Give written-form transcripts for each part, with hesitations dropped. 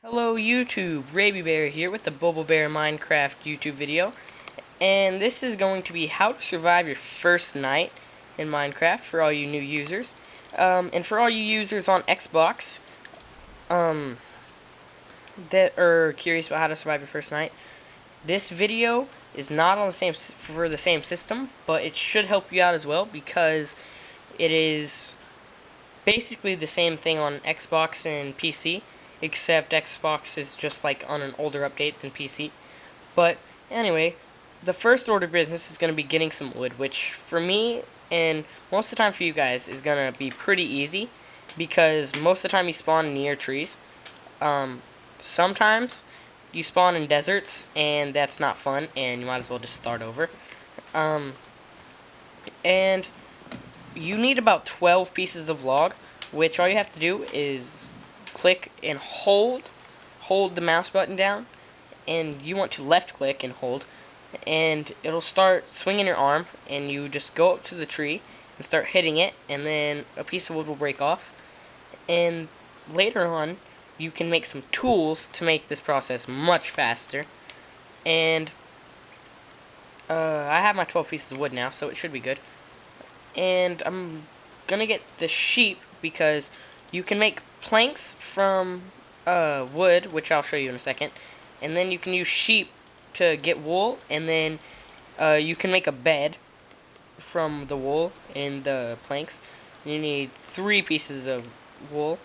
Hello YouTube, BoBoBear here with the BoBoBearMinecraft YouTube video, and this is going to be how to survive your first night in Minecraft for all you new users, and for all you users on Xbox that are curious about how to survive your first night. This video is not on the same system, but it should help you out as well because it is basically the same thing on Xbox and PC. Except Xbox is just like on an older update than PC. But anyway, the first order of business is going to be getting some wood, which for me and most of the time for you guys is going to be pretty easy because most of the time you spawn near trees. Sometimes you spawn in deserts and that's not fun and you might as well just start over. And you need about 12 pieces of log, which all you have to do is click and hold the mouse button down, and you want to left click and hold, and it'll start swinging your arm, and you just go up to the tree and start hitting it, and then a piece of wood will break off, and later on you can make some tools to make this process much faster. And I have my 12 pieces of wood now, so it should be good. And I'm gonna get the sheep because you can make planks from wood, which I'll show you in a second, and then you can use sheep to get wool, and then you can make a bed from the wool and the planks. You need 3 pieces of wool,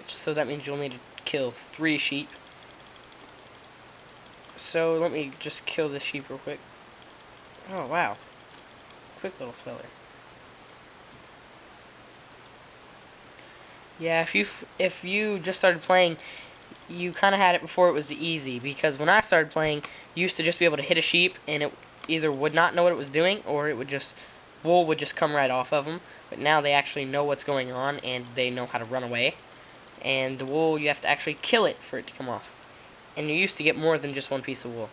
so that means you'll need to kill 3 sheep. So let me just kill this sheep real quick. Oh wow, quick little feller. Yeah, if you just started playing, you kind of had it before it was easy, because when I started playing, you used to just be able to hit a sheep and it either would not know what it was doing, or it would just, wool would just come right off of them. But now they actually know what's going on and they know how to run away. And the wool, you have to actually kill it for it to come off. And you used to get more than just 1 piece of wool.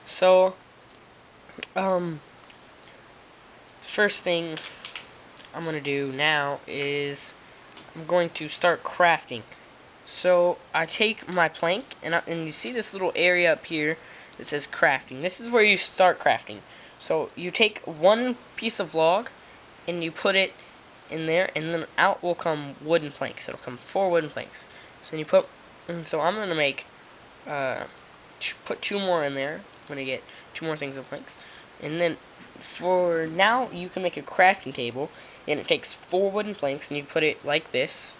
So, first thing I'm going to do now is I'm going to start crafting. So I take my plank, and you see this little area up here that says crafting. This is where you start crafting. So you take 1 piece of log and you put it in there, and then out will come wooden planks. It'll come 4 wooden planks. So you put, and so I'm gonna make put 2 more in there. I'm gonna get 2 more things of planks, and then for now you can make a crafting table. And it takes 4 wooden planks, and you put it like this.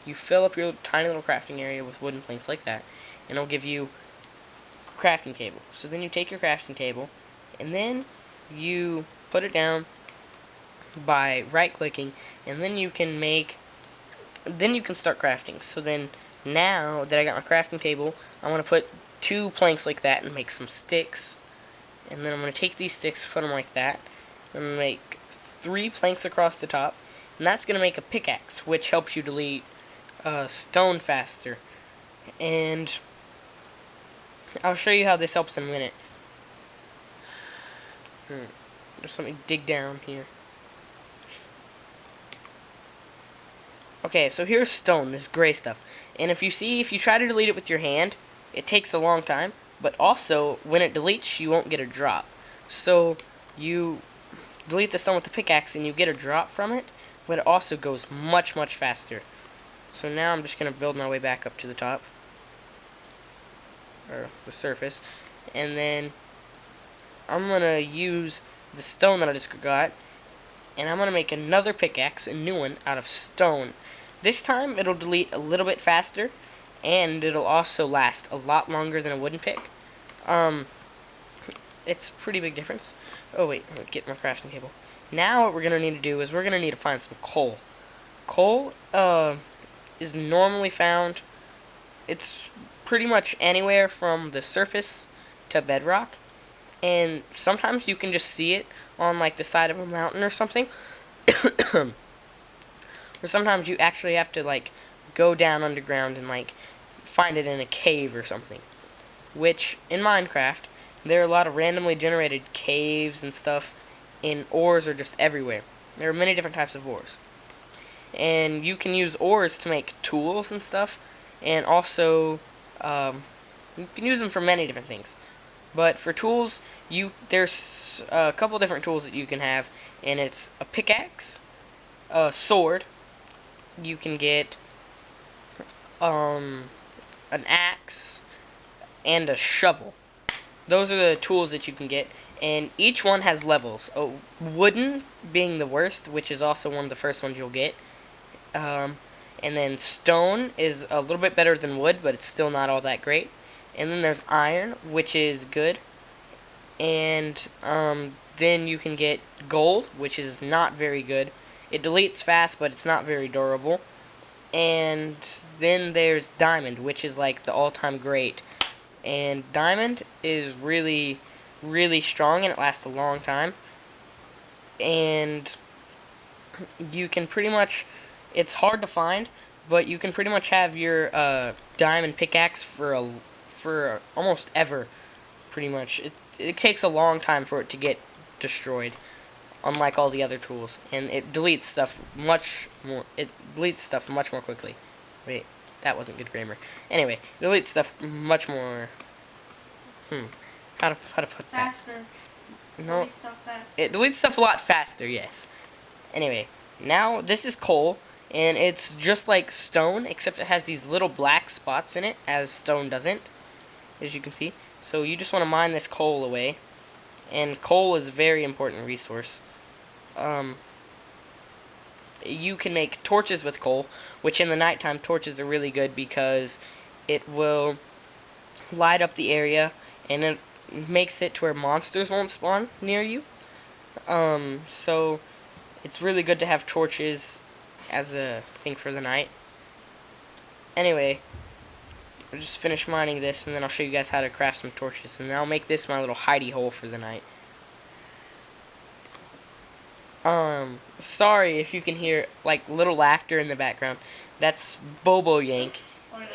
You fill up your tiny little crafting area with wooden planks like that, and it'll give you a crafting table. So then you take your crafting table, and then you put it down by right-clicking, and then you can start crafting. So then, now that I got my crafting table, I'm going to put 2 planks like that and make some sticks. And then I'm going to take these sticks, put them like that, and make 3 planks across the top, and that's going to make a pickaxe, which helps you delete stone faster. And I'll show you how this helps in a minute. Just let me dig down here. Okay, so here's stone, this gray stuff. And if you try to delete it with your hand, it takes a long time, but also when it deletes, you won't get a drop. So you delete the stone with the pickaxe and you get a drop from it, but it also goes much faster. So now I'm just going to build my way back up to the top, or the surface, and then I'm going to use the stone that I just got, and I'm going to make another pickaxe, a new one, out of stone. This time it'll delete a little bit faster, and it'll also last a lot longer than a wooden pick. It's a pretty big difference. Oh wait, I'm gonna get my crafting table. Now what we're gonna need to do is we're gonna need to find some coal. Coal is normally found, it's pretty much anywhere from the surface to bedrock, and sometimes you can just see it on like the side of a mountain or something. Or sometimes you actually have to like go down underground and like find it in a cave or something. Which in Minecraft, there are a lot of randomly generated caves and stuff, and ores are just everywhere. There are many different types of ores. And you can use ores to make tools and stuff, and also you can use them for many different things. But for tools, there's a couple different tools that you can have, and it's a pickaxe, a sword. You can get an axe and a shovel. Those are the tools that you can get, and each one has levels. Wooden being the worst, which is also one of the first ones you'll get. And then stone is a little bit better than wood, but it's still not all that great. And then there's iron, which is good. And then you can get gold, which is not very good. It deletes fast, but it's not very durable. And then there's diamond, which is like the all-time great. And diamond is really, really strong, and it lasts a long time. And you can pretty much, it's hard to find, but you can pretty much have your diamond pickaxe for almost ever. Pretty much, it takes a long time for it to get destroyed, unlike all the other tools, and it deletes stuff much more. It deletes stuff much more quickly. Wait, that wasn't good grammar. Anyway, it deletes stuff much more. How to put that? Faster. No, Delete stuff faster. it deletes stuff a lot faster. Yes. Anyway, now this is coal, and it's just like stone, except it has these little black spots in it, as stone doesn't, as you can see. So you just want to mine this coal away, and coal is a very important resource. You can make torches with coal, which in the nighttime torches are really good because it will light up the area, and it makes it to where monsters won't spawn near you. So it's really good to have torches as a thing for the night. Anyway, I'll just finish mining this, and then I'll show you guys how to craft some torches, and then I'll make this my little hidey hole for the night. Sorry if you can hear like little laughter in the background. That's Bobo Yank,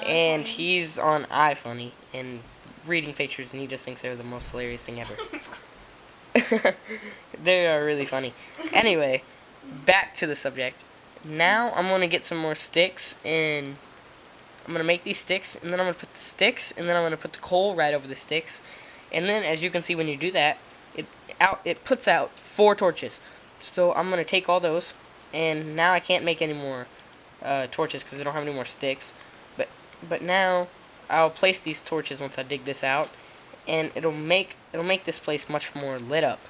and he's on iFunny and reading pictures, and he just thinks they're the most hilarious thing ever. They are really funny. Anyway, back to the subject. Now I'm gonna get some more sticks, and I'm gonna make these sticks, and then I'm gonna put the sticks, and then I'm gonna put the coal right over the sticks, and then as you can see when you do that, it puts out 4 torches. So I'm gonna take all those, and now I can't make any more torches because I don't have any more sticks. But now I'll place these torches once I dig this out, and it'll make this place much more lit up.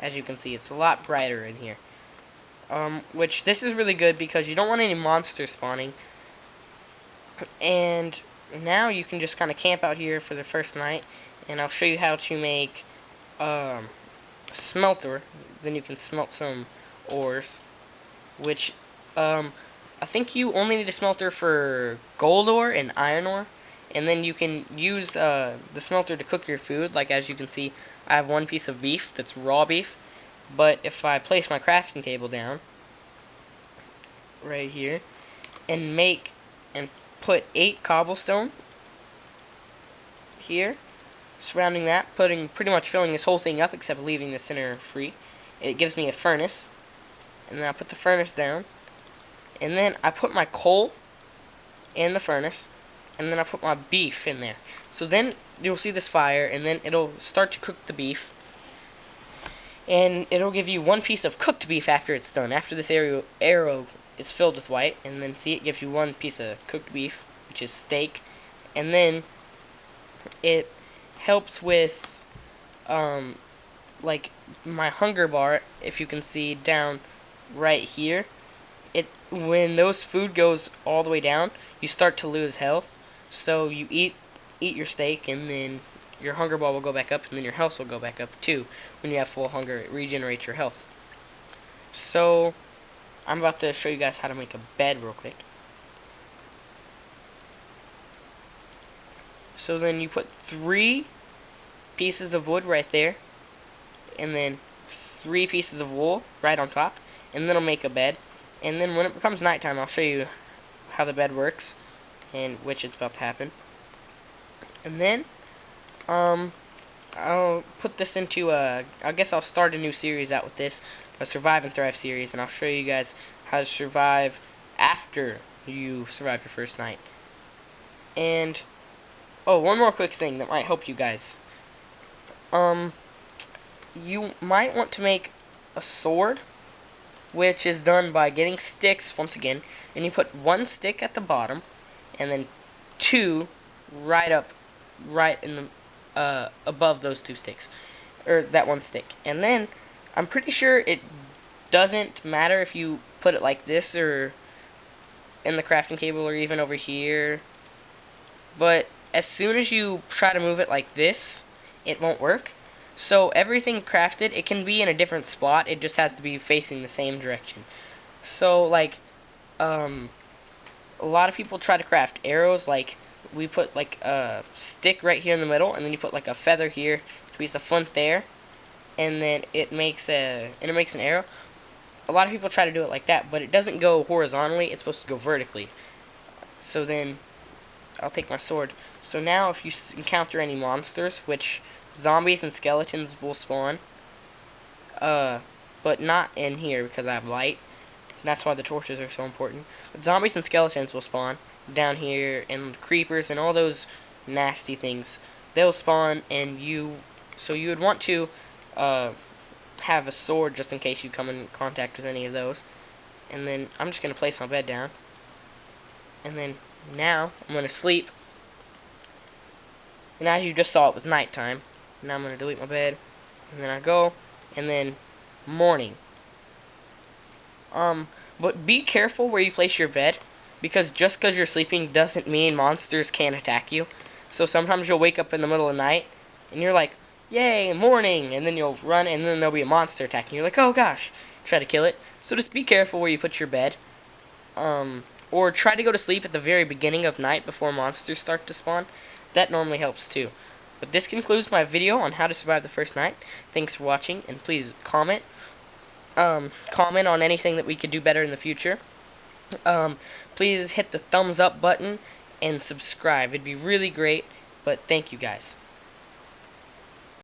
As you can see, it's a lot brighter in here. Which this is really good because you don't want any monsters spawning. And now you can just kind of camp out here for the first night, and I'll show you how to make a smelter. Then you can smelt some ores, which I think you only need a smelter for gold ore and iron ore, and then you can use the smelter to cook your food. Like as you can see, I have 1 piece of beef that's raw beef, but if I place my crafting table down right here and put 8 cobblestone here surrounding that, pretty much filling this whole thing up except leaving the center free, it gives me a furnace, and then I put the furnace down, and then I put my coal in the furnace, and then I put my beef in there. So then you'll see this fire, and then it'll start to cook the beef, and it'll give you 1 piece of cooked beef after it's done. After this arrow is filled with white, and then see, it gives you 1 piece of cooked beef, which is steak, and then it helps with like my hunger bar. If you can see down right here, when those food goes all the way down, you start to lose health. So you eat your steak, and then your hunger bar will go back up, and then your health will go back up too. When you have full hunger, it regenerates your health. So I'm about to show you guys how to make a bed real quick. So then you put 3 pieces of wood right there, and then 3 pieces of wool right on top, and then it'll make a bed. And then when it becomes nighttime, I'll show you how the bed works, and which it's about to happen. And then I'll put this into I guess I'll start a new series out with this, a Survive and Thrive series, and I'll show you guys how to survive after you survive your first night. And oh, one more quick thing that might help you guys. You might want to make a sword, which is done by getting sticks once again, and you put one stick at the bottom, and then two right in the above those two sticks, or that one stick. And then I'm pretty sure it doesn't matter if you put it like this or in the crafting table or even over here, but as soon as you try to move it like this, it won't work. So everything crafted, it can be in a different spot, it just has to be facing the same direction. So like a lot of people try to craft arrows, like we put like a stick right here in the middle, and then you put like a feather here to piece the front there, and then it makes an arrow. A lot of people try to do it like that, but it doesn't go horizontally, it's supposed to go vertically. So then I'll take my sword. So now if you encounter any monsters, which zombies and skeletons will spawn, but not in here because I have light. That's why the torches are so important. But zombies and skeletons will spawn down here, and creepers and all those nasty things. They'll spawn, and so you would want to have a sword just in case you come in contact with any of those. And then I'm just going to place my bed down. And then now I'm going to sleep. And as you just saw, it was nighttime. Now I'm going to delete my bed. And then I go. And then morning. But be careful where you place your bed. Because just because you're sleeping doesn't mean monsters can't attack you. So sometimes you'll wake up in the middle of the night. And you're like, yay, morning! And then you'll run and then there'll be a monster attacking you. You're like, oh gosh. Try to kill it. So just be careful where you put your bed. Or try to go to sleep at the very beginning of night before monsters start to spawn. That normally helps too. But this concludes my video on how to survive the first night. Thanks for watching, and please comment. Comment on anything that we could do better in the future. Please hit the thumbs up button and subscribe. It'd be really great. But thank you guys.